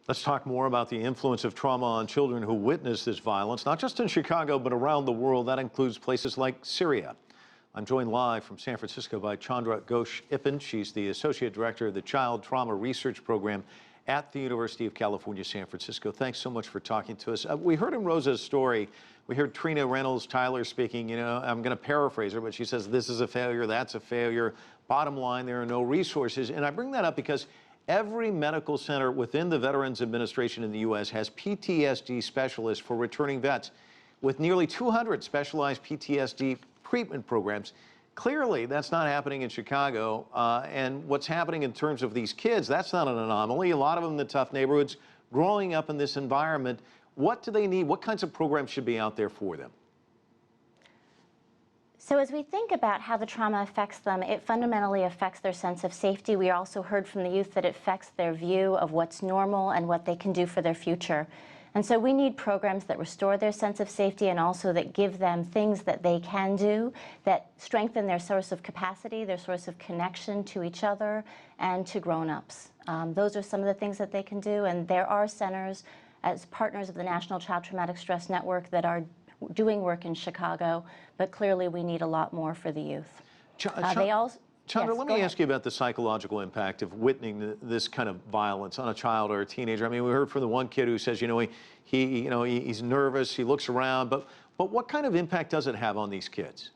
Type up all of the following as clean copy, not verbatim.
Let's talk more about the influence of trauma on children who witness this violence, not just in Chicago, but around the world. That includes places like Syria. I'm joined live from San Francisco by Chandra Ghosh. She's the Associate Director of the Child Trauma Research Program at the University of California, San Francisco. Thanks so much for talking to us. We heard in Rosa's story, we heard Trina Reynolds Tyler speaking, I'm going to paraphrase her, but she says this is a failure, that's a failure. Bottom line, there are no resources. And I bring that up because every medical center within the Veterans Administration in the U.S. has PTSD specialists for returning vets. With nearly 200 specialized PTSD treatment programs, clearly that's not happening in Chicago. And what's happening in terms of these kids, that's not an anomaly. A lot of them in the tough neighborhoods, growing up in this environment. What do they need? What kinds of programs should be out there for them? So as we think about how the trauma affects them, it fundamentally affects their sense of safety. We also heard from the youth that it affects their view of what's normal and what they can do for their future. And so we need programs that restore their sense of safety and also that give them things that they can do, that strengthen their source of capacity, their source of connection to each other and to grown-ups. Those are some of the things that they can do, and there are centers as partners of the National Child Traumatic Stress Network that are doing work in Chicago, but clearly we need a lot more for the youth. Chandra, let me ask you about the psychological impact of witnessing this kind of violence on a child or a teenager. I mean, we heard from the one kid who says, he's nervous, he looks around, but what kind of impact does it have on these kids?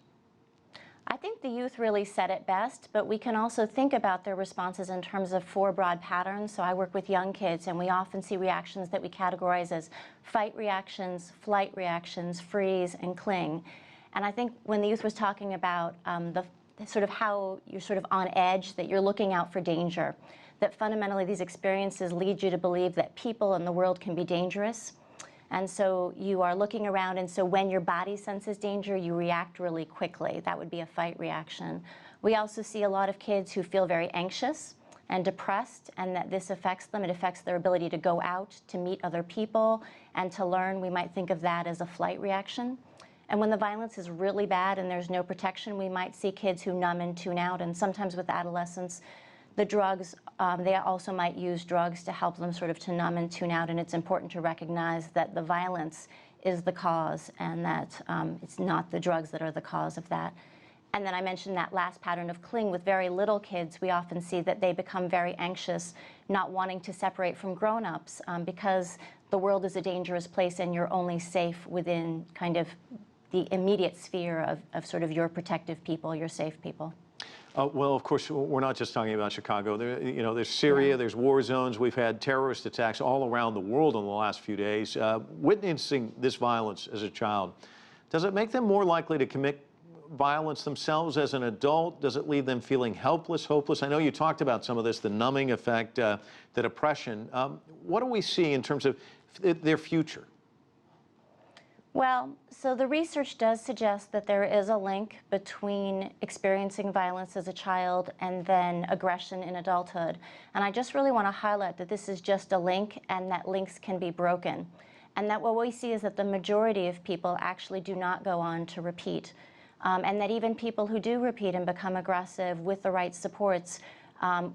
I think the youth really said it best, but we can also think about their responses in terms of 4 broad patterns. So I work with young kids, and we often see reactions that we categorize as fight reactions, flight reactions, freeze, and cling. And I think when the youth was talking about sort of how you're sort of on edge, that you're looking out for danger, that fundamentally these experiences lead you to believe that people in the world can be dangerous. And so you are looking around, and so when your body senses danger, you react really quickly. That would be a fight reaction. We also see a lot of kids who feel very anxious and depressed, and that this affects them. It affects their ability to go out, to meet other people, and to learn. We might think of that as a flight reaction. And when the violence is really bad and there's no protection, we might see kids who numb and tune out. And sometimes with adolescents, the drugs, they also might use drugs to help them sort of to numb and tune out. And it's important to recognize that the violence is the cause and that it's not the drugs that are the cause of that. And then I mentioned that last pattern of cling with very little kids. We often see that they become very anxious, not wanting to separate from grown-ups because the world is a dangerous place and you're only safe within kind of the immediate sphere of sort of your protective people, your safe people. Well, of course, we're not just talking about Chicago. There's Syria, there's war zones. We've had terrorist attacks all around the world in the last few days. Witnessing this violence as a child, does it make them more likely to commit violence themselves as an adult? Does it leave them feeling helpless, hopeless? I know you talked about some of this, the numbing effect, the depression. What do we see in terms of their future? Well, so the research does suggest that there is a link between experiencing violence as a child and then aggression in adulthood. And I just really want to highlight that this is just a link and that links can be broken. And that what we see is that the majority of people actually do not go on to repeat. And that even people who do repeat and become aggressive with the right supports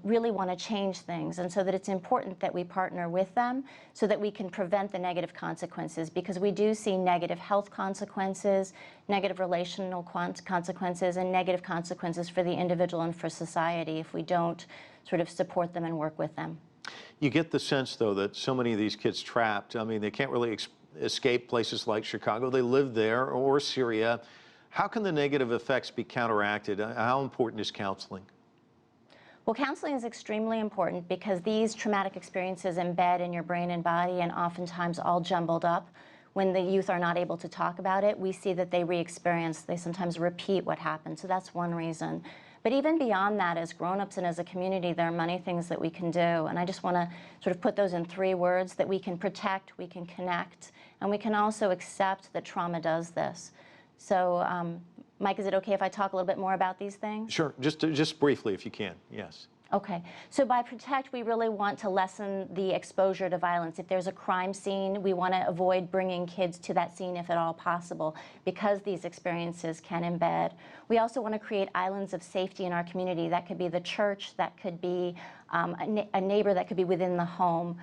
really want to change things, and so that it's important that we partner with them so that we can prevent the negative consequences, because we do see negative health consequences, negative relational consequences, and negative consequences for the individual and for society if we don't sort of support them and work with them. You get the sense, though, that so many of these kids trapped, I mean, they can't really escape places like Chicago. They live there, or Syria. How can the negative effects be counteracted? How important is counseling? Well, counseling is extremely important because these traumatic experiences embed in your brain and body and oftentimes all jumbled up. When the youth are not able to talk about it, we see that they re-experience, they sometimes repeat what happened. So that's one reason. But even beyond that, as grown-ups and as a community, there are many things that we can do. And I just want to sort of put those in 3 words: that we can protect, we can connect, and we can also accept that trauma does this. So, Mike, is it okay if I talk a little bit more about these things? Sure, just briefly if you can, yes. Okay, so by protect, we really want to lessen the exposure to violence. If there's a crime scene, we want to avoid bringing kids to that scene if at all possible, because these experiences can embed. We also want to create islands of safety in our community. That could be the church, that could be a neighbor, that could be within the home.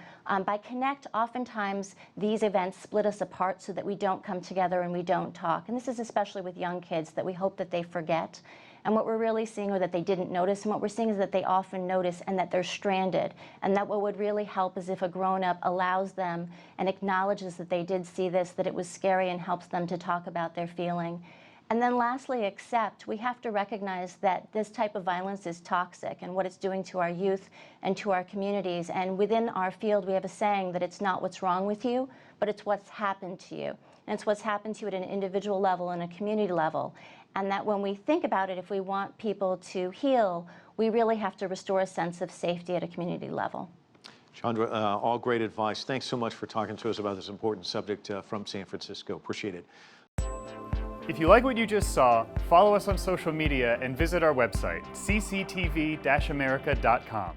By connect, oftentimes these events split us apart so that we don't come together and we don't talk. And this is especially with young kids, that we hope that they forget. And what we're really seeing, or that they didn't notice, and what we're seeing is that they often notice and that they're stranded. And that what would really help is if a grown-up allows them and acknowledges that they did see this, that it was scary, and helps them to talk about their feeling. And then lastly, accept. We have to recognize that this type of violence is toxic and what it's doing to our youth and to our communities. And within our field, we have a saying that it's not what's wrong with you, but it's what's happened to you. And it's what's happened to you at an individual level and a community level. And that when we think about it, if we want people to heal, we really have to restore a sense of safety at a community level. Chandra, all great advice. Thanks so much for talking to us about this important subject from San Francisco. Appreciate it. If you like what you just saw, follow us on social media and visit our website, CCTV-America.com.